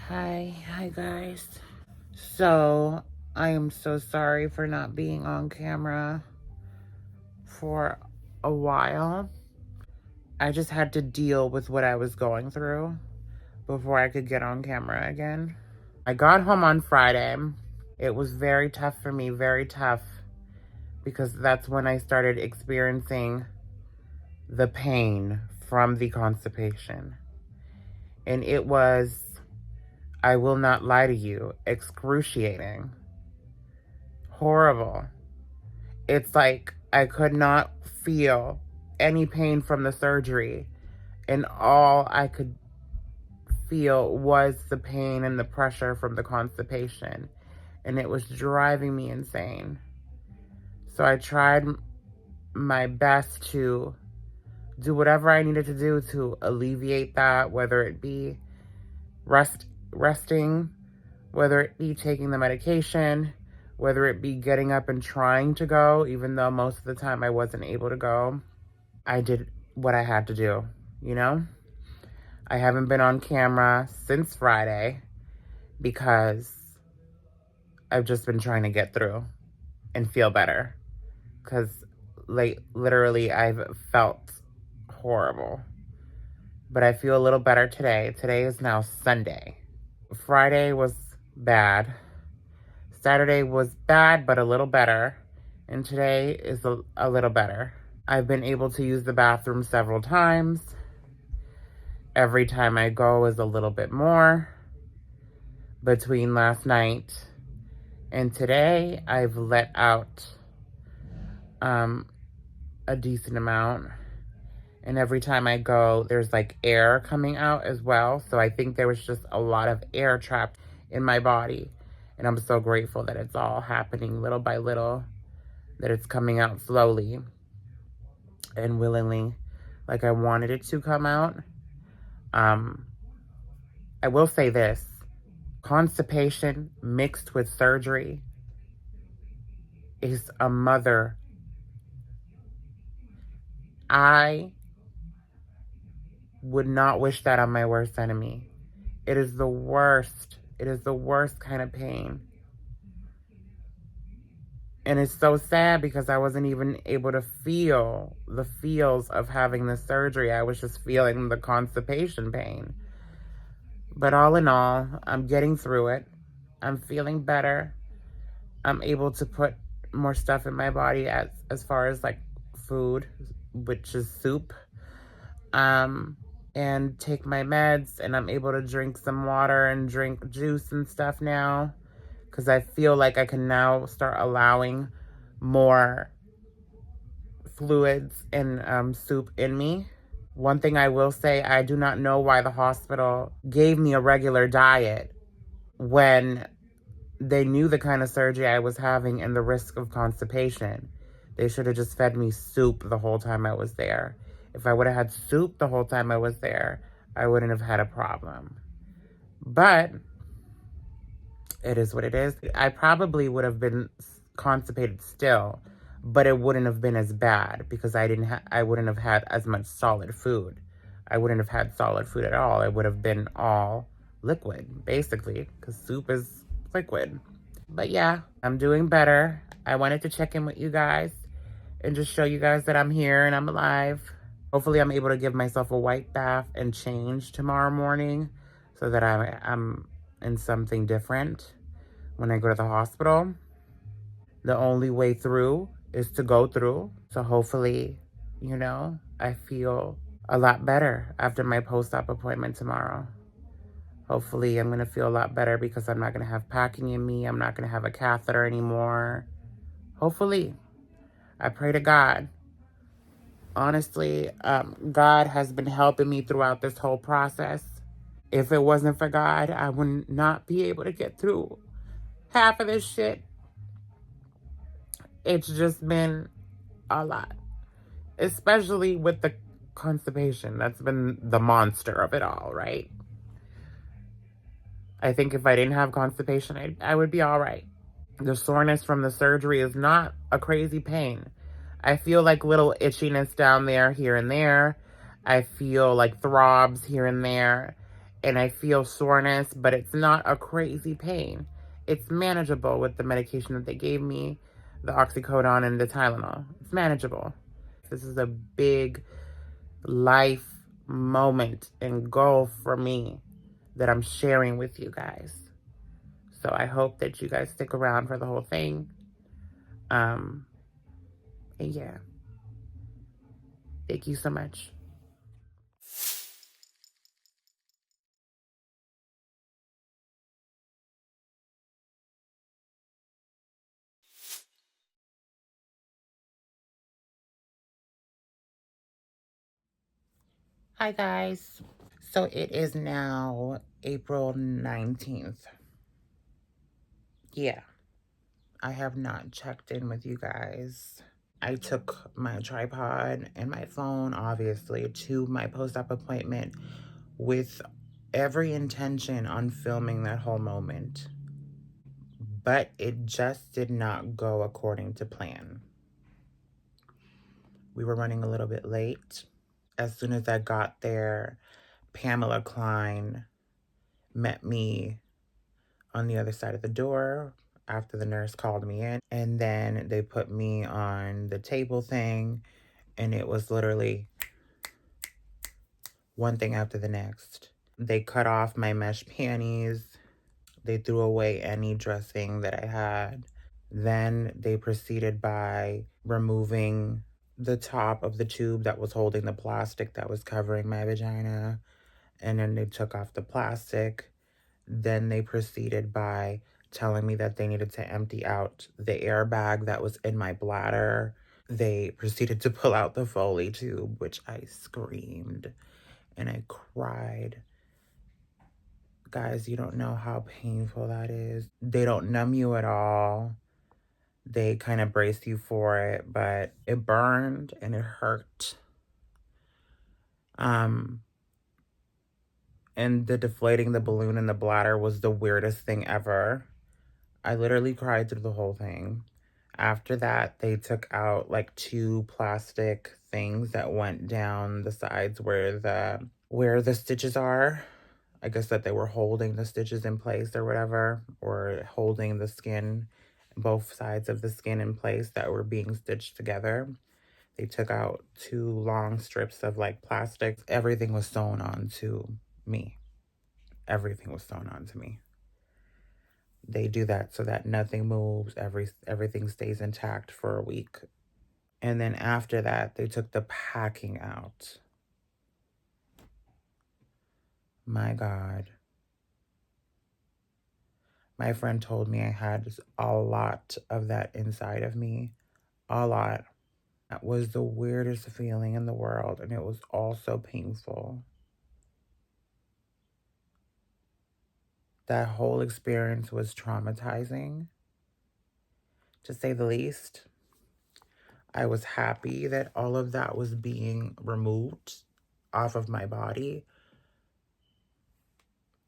Hi guys. So, I am so sorry for not being on camera for a while. I just had to deal with what I was going through before I could get on camera again. I got home on Friday. It was very tough for me, very tough, because that's when I started experiencing the pain from the constipation. And it was, I will not lie to you, excruciating. Horrible. It's like I could not feel any pain from the surgery, and all I could feel was the pain and the pressure from the constipation, and it was driving me insane. So I tried my best to do whatever I needed to do to alleviate that, whether it be resting, whether it be taking the medication, whether it be getting up and trying to go, even though most of the time I wasn't able to go. I did what I had to do, you know? I haven't been on camera since Friday because I've just been trying to get through and feel better. Because literally I've felt horrible. But I feel a little better today. Today is now Sunday. Friday was bad. Saturday was bad, but a little better. And today is a little better. I've been able to use the bathroom several times. Every time I go is a little bit more. Between last night and today, I've let out a decent amount. And every time I go, there's like air coming out as well. So I think there was just a lot of air trapped in my body. And I'm so grateful that it's all happening little by little, that it's coming out slowly and willingly, like I wanted it to come out. I will say this, constipation mixed with surgery is a mother. I would not wish that on my worst enemy. It is the worst. It is the worst kind of pain. And it's so sad because I wasn't even able to feel the feels of having the surgery. I was just feeling the constipation pain. But all in all, I'm getting through it. I'm feeling better. I'm able to put more stuff in my body as far as like food, which is soup. And take my meds, and I'm able to drink some water and drink juice and stuff now, because I feel like I can now start allowing more fluids and soup in me. One thing I will say, I do not know why the hospital gave me a regular diet when they knew the kind of surgery I was having and the risk of constipation. They should have just fed me soup the whole time I was there. If I would have had soup the whole time I was there, I wouldn't have had a problem. But it is what it is. I probably would have been constipated still, but it wouldn't have been as bad because I wouldn't have had as much solid food. I wouldn't have had solid food at all. It would have been all liquid, basically, because soup is liquid. But yeah, I'm doing better. I wanted to check in with you guys and just show you guys that I'm here and I'm alive. Hopefully I'm able to give myself a white bath and change tomorrow morning so that I'm in something different when I go to the hospital. The only way through is to go through. So hopefully, you know, I feel a lot better after my post-op appointment tomorrow. Hopefully I'm going to feel a lot better because I'm not going to have packing in me. I'm not going to have a catheter anymore. Hopefully. I pray to God. Honestly, God has been helping me throughout this whole process. If it wasn't for God, I would not be able to get through half of this shit. It's just been a lot, especially with the constipation. That's been the monster of it all, right? I think if I didn't have constipation, I would be all right. The soreness from the surgery is not a crazy pain. I feel like little itchiness down there, here and there. I feel like throbs here and there. and I feel soreness, but it's not a crazy pain. It's manageable with the medication that they gave me, the oxycodone and the Tylenol. It's manageable. This is a big life moment and goal for me that I'm sharing with you guys. So I hope that you guys stick around for the whole thing. And yeah, thank you so much. Hi guys. So it is now April 19th. Yeah, I have not checked in with you guys. I took my tripod and my phone, obviously, to my post-op appointment with every intention on filming that whole moment. But it just did not go according to plan. We were running a little bit late. As soon as I got there, Pamela Klein met me on the other side of the door after the nurse called me in. And then they put me on the table thing, and it was literally one thing after the next. They cut off my mesh panties. They threw away any dressing that I had. Then they proceeded by removing the top of the tube that was holding the plastic that was covering my vagina. And then they took off the plastic. Then they proceeded by telling me that they needed to empty out the airbag that was in my bladder. They proceeded to pull out the Foley tube, which I screamed and I cried. Guys, you don't know how painful that is. They don't numb you at all. They kind of brace you for it, but it burned and it hurt. And the deflating the balloon in the bladder was the weirdest thing ever. I literally cried through the whole thing. After that, they took out like 2 plastic things that went down the sides where the stitches are. I guess that they were holding the stitches in place or whatever, or holding the skin, both sides of the skin in place that were being stitched together. They took out 2 long strips of like plastic. Everything was sewn on to me. Everything was sewn on to me. They do that so that nothing moves, everything stays intact for a week. And then after that, they took the packing out. My God. My friend told me I had a lot of that inside of me. A lot. That was the weirdest feeling in the world, and it was also painful. That whole experience was traumatizing, to say the least. I was happy that all of that was being removed off of my body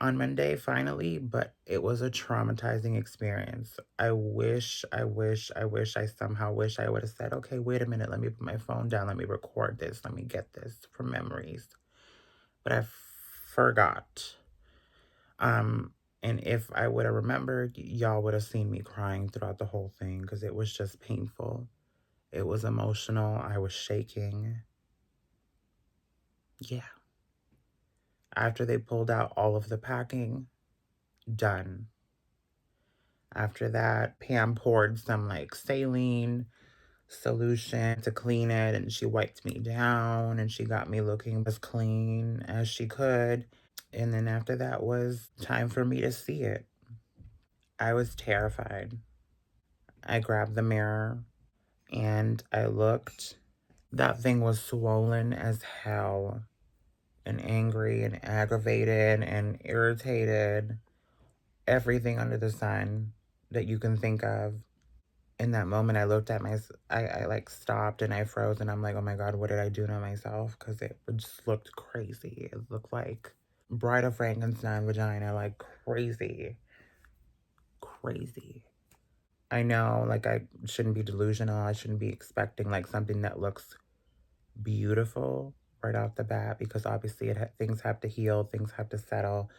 on Monday, finally, but it was a traumatizing experience. I somehow wish I would have said, okay, wait a minute, let me put my phone down, let me record this, let me get this from memories. But I forgot. And if I would have remembered, y'all would have seen me crying throughout the whole thing because it was just painful. It was emotional. I was shaking. Yeah. After they pulled out all of the packing, done. After that, Pam poured some like saline solution to clean it, and she wiped me down and she got me looking as clean as she could. And then after that was time for me to see it. I was terrified. I grabbed the mirror and I looked. That thing was swollen as hell and angry and aggravated and irritated. Everything under the sun that you can think of. In that moment, I looked at I like stopped and I froze and I'm like, oh my God, what did I do to myself? Because it just looked crazy. It looked like Bride of Frankenstein vagina, like crazy. Crazy. I know, like, I shouldn't be delusional. I shouldn't be expecting, like, something that looks beautiful. right off the bat, because obviously things have to heal, things have to settle,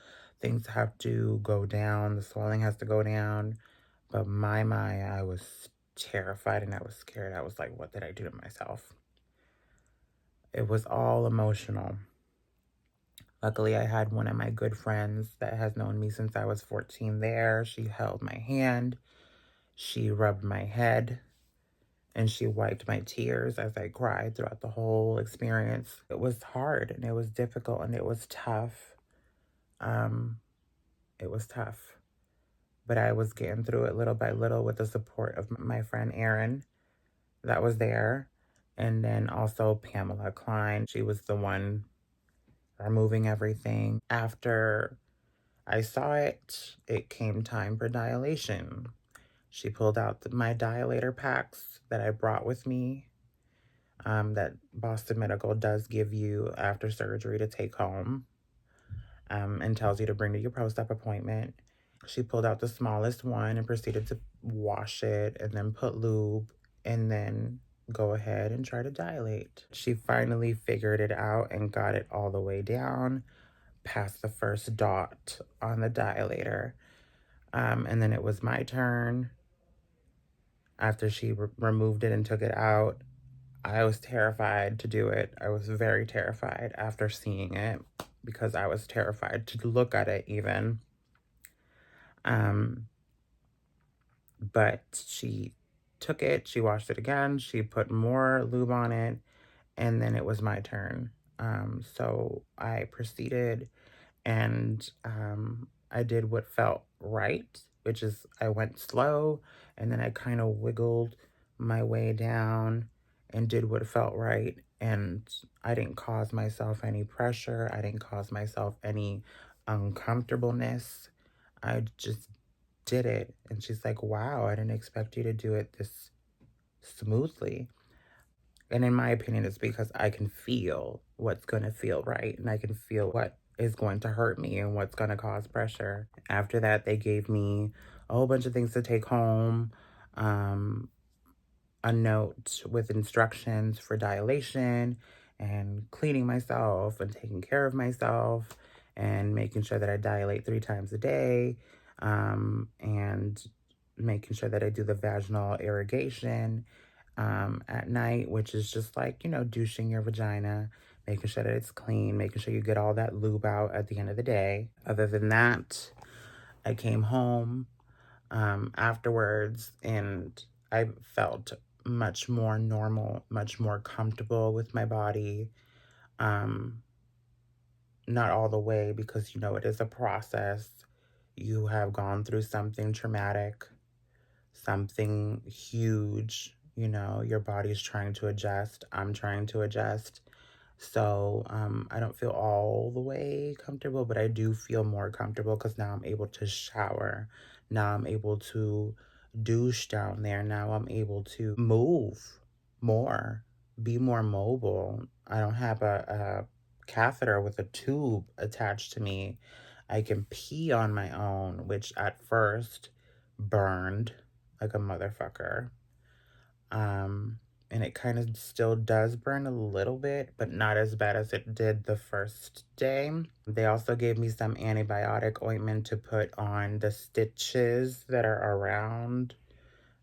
things have to go down, the swelling has to go down. But my, I was terrified and I was scared. I was like, what did I do to myself? It was all emotional. Luckily, I had one of my good friends that has known me since I was 14 there. She held my hand, she rubbed my head, and she wiped my tears as I cried throughout the whole experience. It was hard and it was difficult and it was tough. It was tough. But I was getting through it little by little with the support of my friend Erin that was there. And then also Pamela Klein. She was the one removing everything. After I saw it, it came time for dilation. She pulled out my dilator packs that I brought with me, that Boston Medical does give you after surgery to take home, and tells you to bring to your post-op appointment. She pulled out the smallest one and proceeded to wash it and then put lube and then go ahead and try to dilate. She finally figured it out and got it all the way down past the first dot on the dilator. And then it was my turn. After she removed it and took it out, I was terrified to do it. I was very terrified after seeing it because I was terrified to look at it even. But she took it, she washed it again, she put more lube on it, and then it was my turn. So I proceeded and I did what felt right, which is I went slow and then I kind of wiggled my way down and did what felt right. And I didn't cause myself any pressure. I didn't cause myself any uncomfortableness. I just did it. And she's like, wow, I didn't expect you to do it this smoothly. And in my opinion, it's because I can feel what's going to feel right. And I can feel what is going to hurt me and what's going to cause pressure. After that, they gave me a whole bunch of things to take home. A note with instructions for dilation and cleaning myself and taking care of myself and making sure that I dilate 3 times a day, and making sure that I do the vaginal irrigation at night, which is just like, douching your vagina, making sure that it's clean, making sure you get all that lube out at the end of the day. Other than that, I came home afterwards and I felt much more normal, much more comfortable with my body. Not all the way, because, it is a process. You have gone through something traumatic, something huge. Your body's trying to adjust. I'm trying to adjust. So I don't feel all the way comfortable, but I do feel more comfortable because now I'm able to shower. Now I'm able to douche down there. Now I'm able to move more, be more mobile. I don't have a catheter with a tube attached to me. I can pee on my own, which at first burned like a motherfucker. And it kind of still does burn a little bit, but not as bad as it did the first day. They also gave me some antibiotic ointment to put on the stitches that are around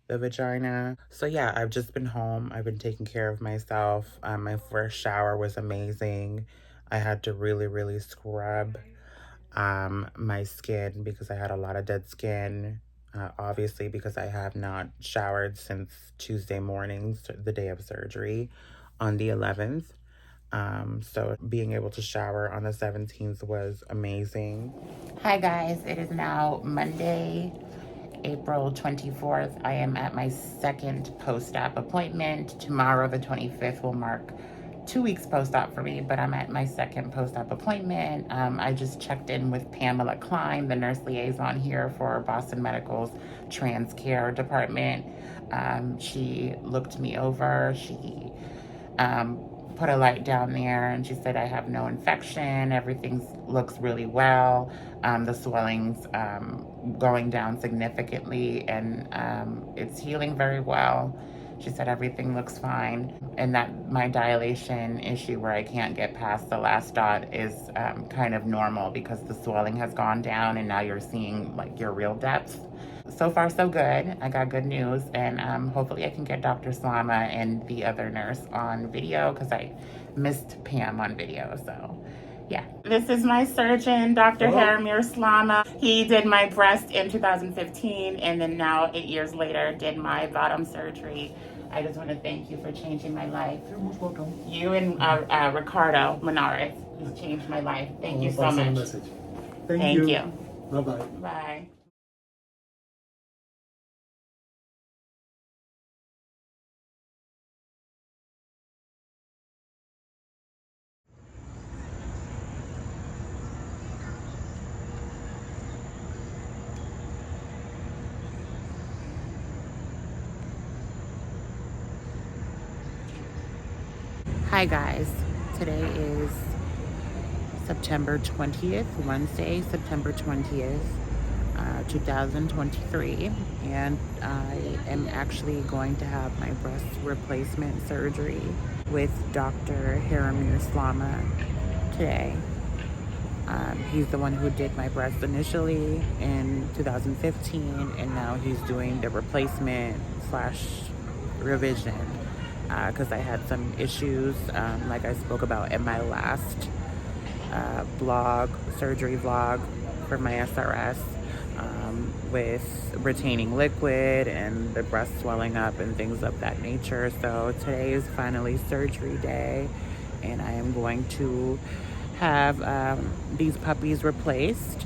the vagina. So yeah, I've just been home. I've been taking care of myself. My first shower was amazing. I had to really, really scrub my skin because I had a lot of dead skin. Obviously, because I have not showered since Tuesday mornings, the day of surgery, on the 11th. So being able to shower on the 17th was amazing. Hi guys, it is now Monday, April 24th. I am at my second post-op appointment. Tomorrow, the 25th, will mark 2 weeks post-op for me, but I'm at my second post-op appointment. I just checked in with Pamela Klein, the nurse liaison here for Boston Medical's Trans Care Department. She looked me over. She put a light down there and she said I have no infection. Everything looks really well. The swelling's going down significantly and it's healing very well. She said everything looks fine, and that my dilation issue where I can't get past the last dot is kind of normal because the swelling has gone down and now you're seeing like your real depth. So far, so good. I got good news, and hopefully I can get Dr. Slama and the other nurse on video because I missed Pam on video, so yeah. This is my surgeon, Dr. Jaromir Slama. He did my breast in 2015, and then now 8 years later did my bottom surgery. I just want to thank you for changing my life. You're most welcome. You and Ricardo Menares has changed my life. Thank you so much. Message. Thank you. Bye-bye. Bye. Hi guys, today is September 20th, Wednesday, September 20th, 2023, and I am actually going to have my breast replacement surgery with Dr. Jaromir Slama today. He's the one who did my breast initially in 2015, and now he's doing the replacement slash revision because I had some issues like I spoke about in my last surgery vlog for my SRS, with retaining liquid and the breast swelling up and things of that nature. So today is finally surgery day, and I am going to have these puppies replaced.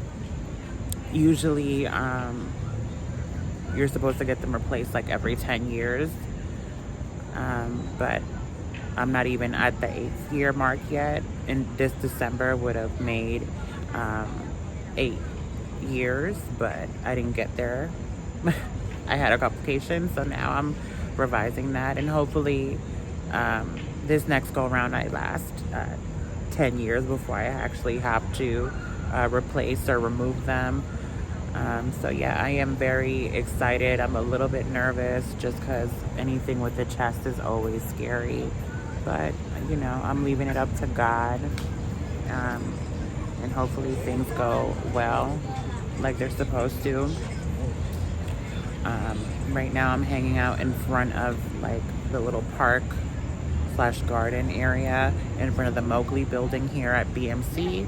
Usually you're supposed to get them replaced like every 10 years, but I'm not even at the 8th year mark yet, and this December would have made 8 years, but I didn't get there. I had a complication, so now I'm revising that, and hopefully this next go around I last 10 years before I actually have to replace or remove them. So yeah, I am very excited. I'm a little bit nervous just because anything with the chest is always scary, but you know, I'm leaving it up to God, and hopefully things go well like they're supposed to. Right now I'm hanging out in front of like the little park slash garden area in front of the Mowgli building here at BMC,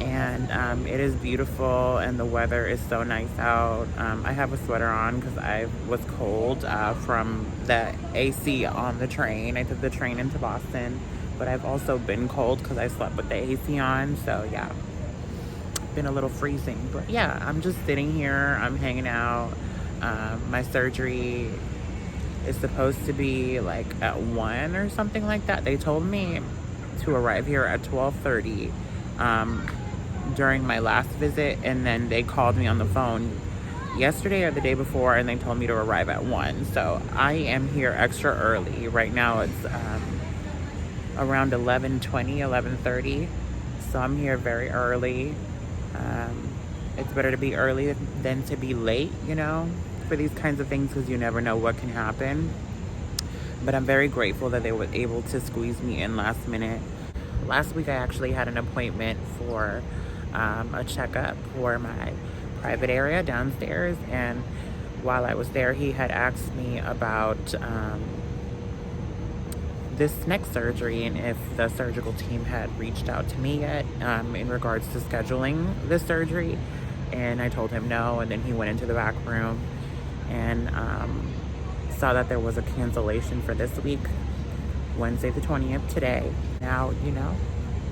and it is beautiful and the weather is so nice out. I have a sweater on because I was cold from the AC on the train. I took the train into Boston, but I've also been cold because I slept with the AC on, so yeah, been a little freezing. But yeah, I'm just sitting here, I'm hanging out. My surgery is supposed to be like at 1 or something like that. They told me to arrive here at 12:30 during my last visit, and then they called me on the phone yesterday or the day before and they told me to arrive at 1. So I am here extra early. Right now it's around 11:20, 11:30, so I'm here very early. It's better to be early than to be late, you know, for these kinds of things, because you never know what can happen. But I'm very grateful that they were able to squeeze me in last minute. Last week I actually had an appointment for a checkup for my private area downstairs, and while I was there he had asked me about this next surgery and if the surgical team had reached out to me yet in regards to scheduling this surgery, and I told him no, and then he went into the back room and saw that there was a cancellation for this week, Wednesday the 20th, today. Now, you know,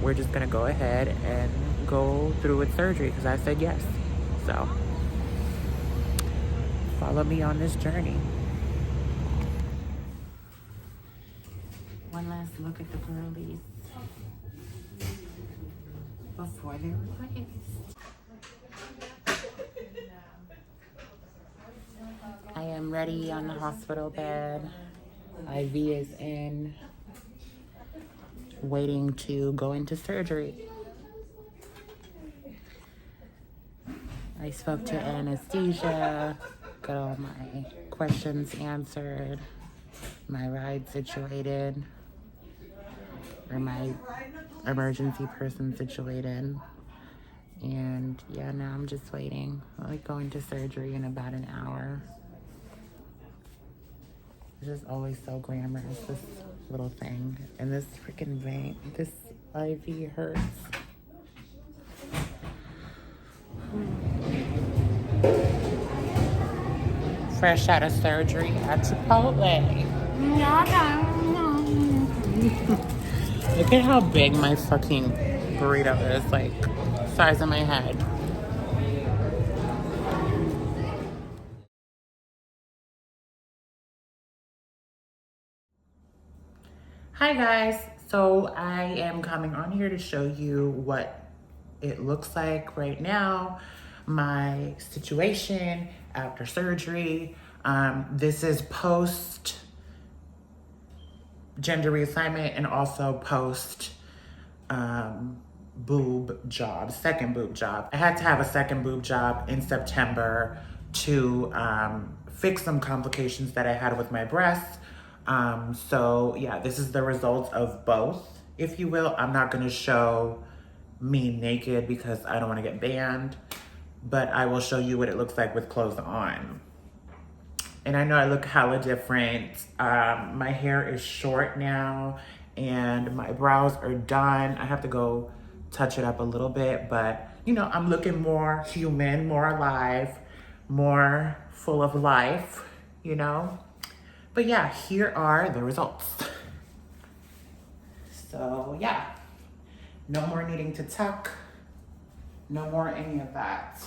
we're just gonna go ahead and go through with surgery because I said yes. So follow me on this journey. One last look at the girlies before they're replaced. I am ready on the hospital bed. IV is in, waiting to go into surgery. I spoke to anesthesia, got all my questions answered. my ride situated, or my emergency person situated. And yeah, now I'm just waiting. I'm like going to surgery in about an hour. It's just always so glamorous, this little thing. And this freaking vein, this IV hurts. Fresh out of surgery at Chipotle. Look at how big my fucking burrito is, like, size of my head. Hi guys, so I am coming on here to show you what it looks like right now, my situation after surgery. This is post gender reassignment and also post boob job, second boob job. I had to have a second boob job in September to fix some complications that I had with my breasts. So yeah, this is the results of both, if you will. I'm not gonna show me naked because I don't wanna get banned, but I will show you what it looks like with clothes on. And I know I look hella different. My hair is short now and my brows are done. I have to go touch it up a little bit, but you know, I'm looking more human, more alive, more full of life, you know? But yeah, here are the results. So yeah, no more needing to tuck, no more any of that.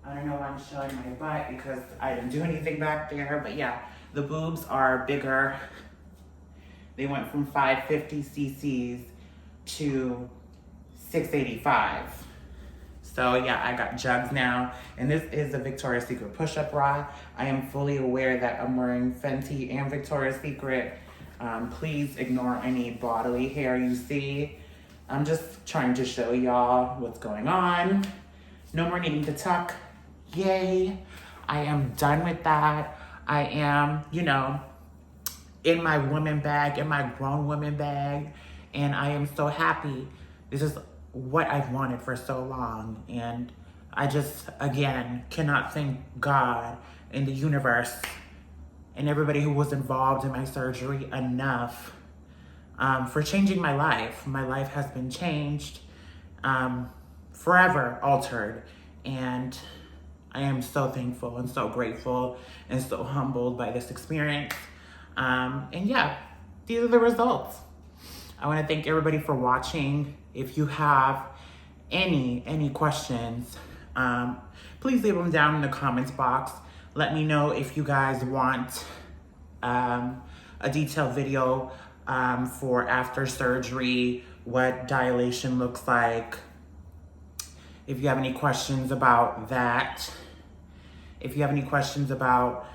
I don't know why I'm showing my butt because I didn't do anything back there, but yeah, the boobs are bigger. They went from 550 cc's to 685. So yeah, I got jugs now, and this is a Victoria's Secret push-up bra. I am fully aware that I'm wearing Fenty and Victoria's Secret. Please ignore any bodily hair you see. I'm just trying to show y'all what's going on. No more needing to tuck. Yay. I am done with that. I am, you know, in my woman bag, in my grown woman bag, and I am so happy. This is what I've wanted for so long, and I just, again, cannot thank God and the universe and everybody who was involved in my surgery enough for changing my life. My life has been changed, forever altered, and I am so thankful and so grateful and so humbled by this experience. And yeah, these are the results. I want to thank everybody for watching. If you have any questions, please leave them down in the comments box. Let me know if you guys want a detailed video for after surgery, what dilation looks like. If you have any questions about that. If you have any questions about,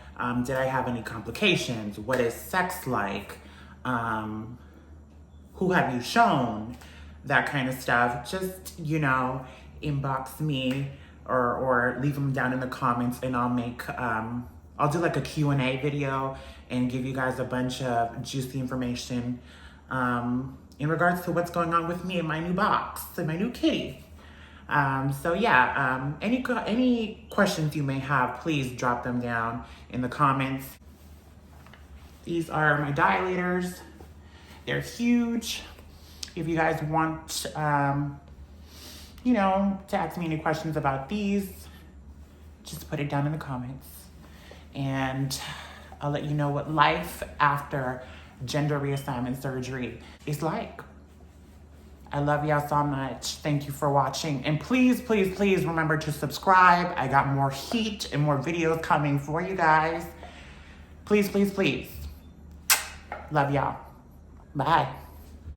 did I have any complications? What is sex like? Who have you shown? That kind of stuff. Just, you know, inbox me or leave them down in the comments, and I'll make, I'll do like a Q&A video and give you guys a bunch of juicy information in regards to what's going on with me in my new box, in my new kitty. So yeah, any questions you may have, please drop them down in the comments. These are my dilators. They're huge. If you guys want, you know, to ask me any questions about these, just put it down in the comments. And I'll let you know what life after gender reassignment surgery is like. I love y'all so much. Thank you for watching. And please, please, please remember to subscribe. I got more heat and more videos coming for you guys. Please, please, please. Love y'all. Bye.